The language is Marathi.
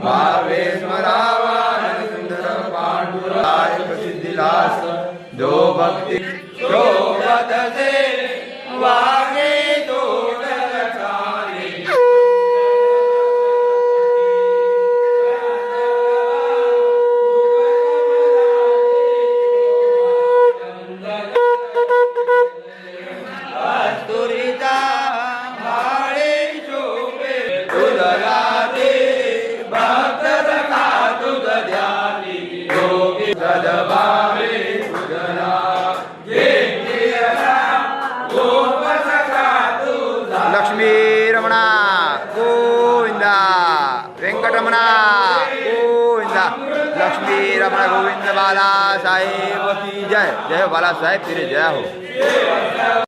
भावे स्मरावान सुंदर पांडुराय प्रसिद्धिलास जो भक्ती शोभत से वागे तो लक्ष्मी रमणा गोविंदा वेंकटरमणा गोविंदा लक्ष्मी रमणा गोविंद बाला साहेब की जय। जय बाला साहेब तेरे जय हो।